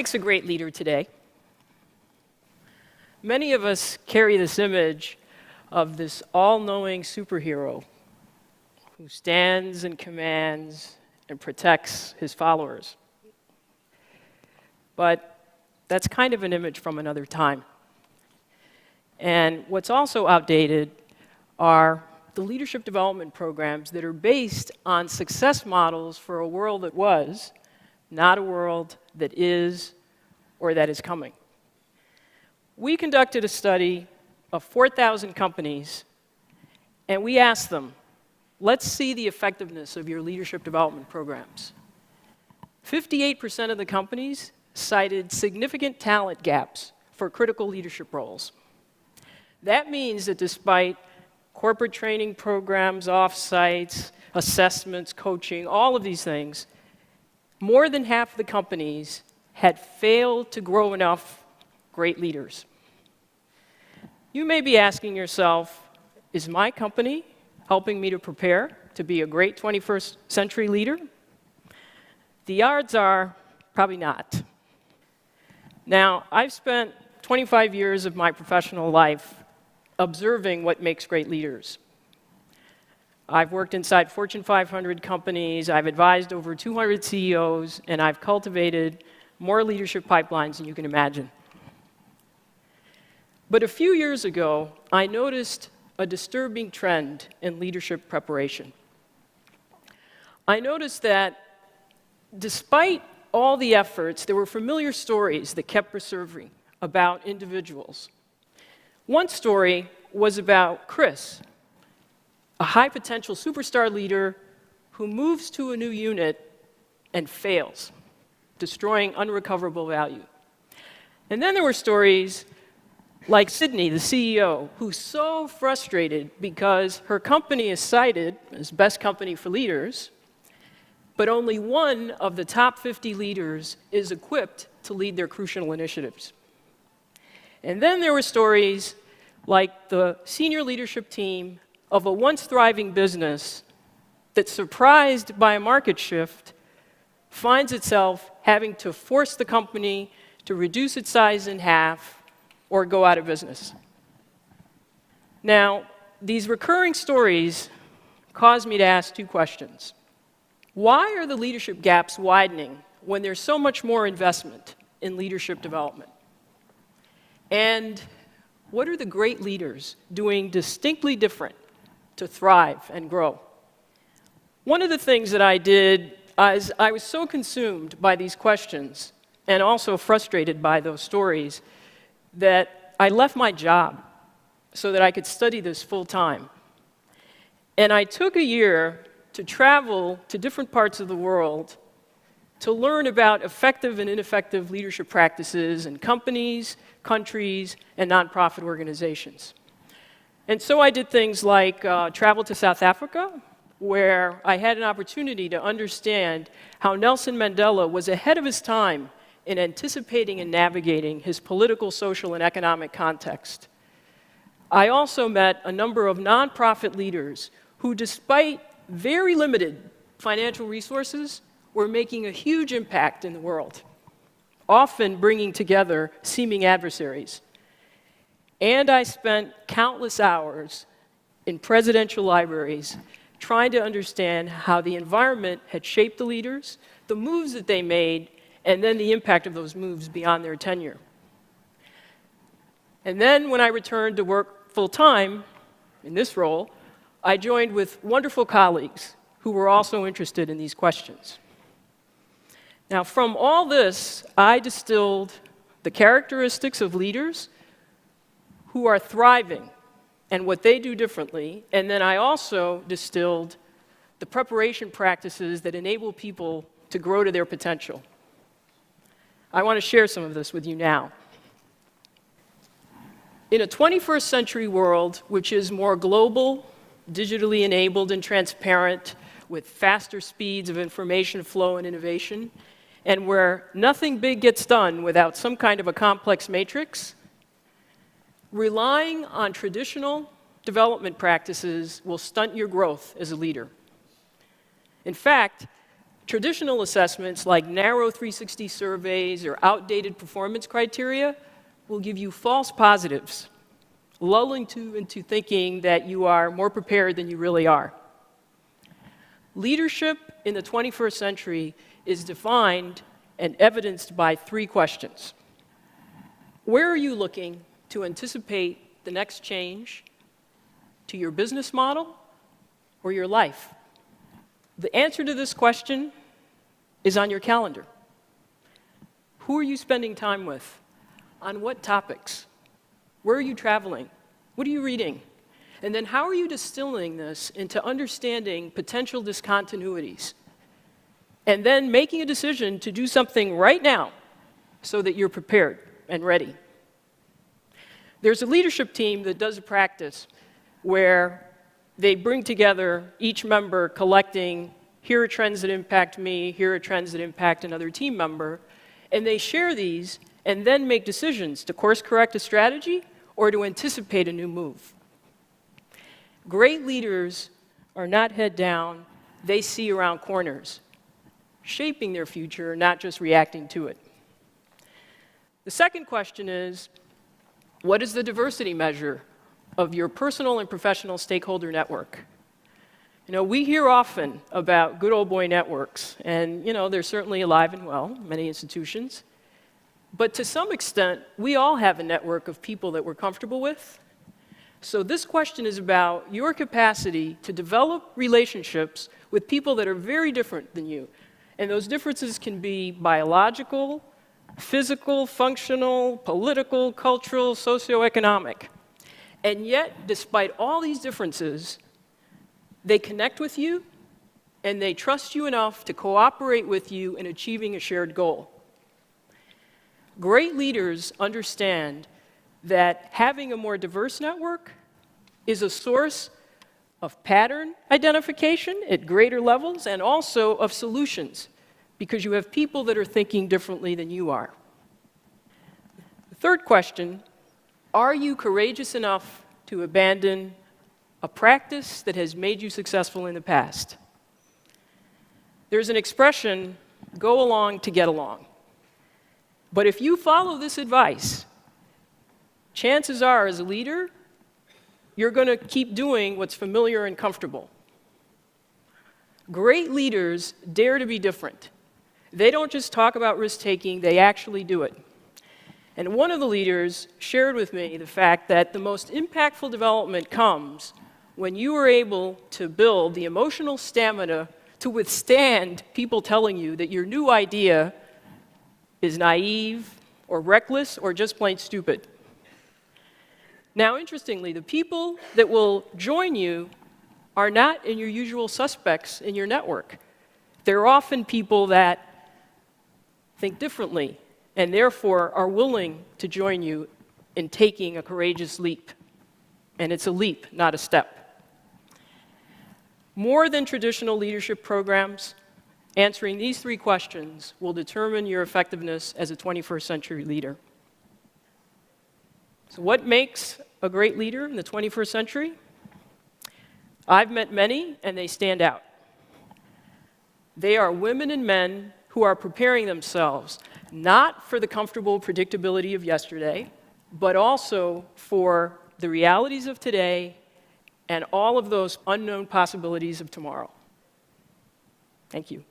makes a great leader today? Many of us carry this image of this all-knowing superhero who stands and commands and protects his followers. But that's kind of an image from another time. And what's also outdated are the leadership development programs that are based on success models for a world that was, not a world that is or that is coming. We conducted a study of 4,000 companies, and we asked them, let's see the effectiveness of your leadership development programs. 58% of the companies cited significant talent gaps for critical leadership roles. That means that despite corporate training programs, off-sites, assessments, coaching, all of these things, more than half of the companies had failed to grow enough great leaders. You may be asking yourself, is my company helping me to prepare to be a great 21st century leader? The odds are probably not. Now, I've spent 25 years of my professional life observing what makes great leaders. I've worked inside Fortune 500 companies, I've advised over 200 CEOs, and I've cultivated more leadership pipelines than you can imagine. But a few years ago, I noticed a disturbing trend in leadership preparation. I noticed that despite all the efforts, there were familiar stories that kept resurfacing about individuals. One story was about Chris, a high-potential superstar leader who moves to a new unit and fails, destroying unrecoverable value. And then there were stories like Sydney, the CEO, who's so frustrated because her company is cited as best company for leaders, but only one of the top 50 leaders is equipped to lead their crucial initiatives. And then there were stories like the senior leadership team of a once thriving business that, surprised by a market shift, finds itself having to force the company to reduce its size in half or go out of business. Now, these recurring stories cause me to ask two questions. Why are the leadership gaps widening when there's so much more investment in leadership development? And what are the great leaders doing distinctly different to thrive and grow? One of the things that I did is I was so consumed by these questions and also frustrated by those stories that I left my job so that I could study this full time. And I took a year to travel to different parts of the world to learn about effective and ineffective leadership practices in companies, countries, and nonprofit organizations. And so I did things like travel to South Africa, where I had an opportunity to understand how Nelson Mandela was ahead of his time in anticipating and navigating his political, social, and economic context. I also met a number of nonprofit leaders who, despite very limited financial resources, were making a huge impact in the world, often bringing together seeming adversaries. And I spent countless hours in presidential libraries trying to understand how the environment had shaped the leaders, the moves that they made, and then the impact of those moves beyond their tenure. And then when I returned to work full-time in this role, I joined with wonderful colleagues who were also interested in these questions. Now, from all this, I distilled the characteristics of leaders who are thriving and what they do differently, and then I also distilled the preparation practices that enable people to grow to their potential. I want to share some of this with you now. In a 21st century world, which is more global, digitally enabled, and transparent, with faster speeds of information flow and innovation, and where nothing big gets done without some kind of a complex matrix, relying on traditional development practices will stunt your growth as a leader. In fact, Traditional assessments like narrow 360 surveys or outdated performance criteria will give you false positives, lulling you into thinking that you are more prepared than you really are. Leadership in the 21st century is defined and evidenced by 3 questions. Where are you looking to anticipate the next change to your business model or your life? The answer to this question is on your calendar. Who are you spending time with? On what topics? Where are you traveling? What are you reading? And then how are you distilling this into understanding potential discontinuities? And then making a decision to do something right now so that you're prepared and ready. There's a leadership team that does a practice where they bring together each member collecting, here are trends that impact me, here are trends that impact another team member, and they share these and then make decisions to course correct a strategy or to anticipate a new move. Great leaders are not head down, they see around corners, shaping their future, not just reacting to it. The second question is, what is the diversity measure of your personal and professional stakeholder network? You know, we hear often about good old boy networks, and you know, they're certainly alive and well, many institutions. But to some extent, we all have a network of people that we're comfortable with. So this question is about your capacity to develop relationships with people that are very different than you. And those differences can be biological, physical, functional, political, cultural, socioeconomic. And yet, despite all these differences, they connect with you and they trust you enough to cooperate with you in achieving a shared goal. Great leaders understand that having a more diverse network is a source of pattern identification at greater levels and also of solutions, because you have people that are thinking differently than you are. The third question, are you courageous enough to abandon a practice that has made you successful in the past? There's an expression, go along to get along. But if you follow this advice, chances are, as a leader, you're going to keep doing what's familiar and comfortable. Great leaders dare to be different. They don't just talk about risk-taking, they actually do it. And one of the leaders shared with me the fact that the most impactful development comes when you are able to build the emotional stamina to withstand people telling you that your new idea is naive or reckless or just plain stupid. Now, interestingly, the people that will join you are not in your usual suspects in your network. They're often people that think differently and therefore are willing to join you in taking a courageous leap. And it's a leap, not a step. More than traditional leadership programs, answering these 3 questions will determine your effectiveness as a 21st century leader. So what makes a great leader in the 21st century? I've met many, and they stand out. They are women and men who are preparing themselves not for the comfortable predictability of yesterday, but also for the realities of today and all of those unknown possibilities of tomorrow. Thank you.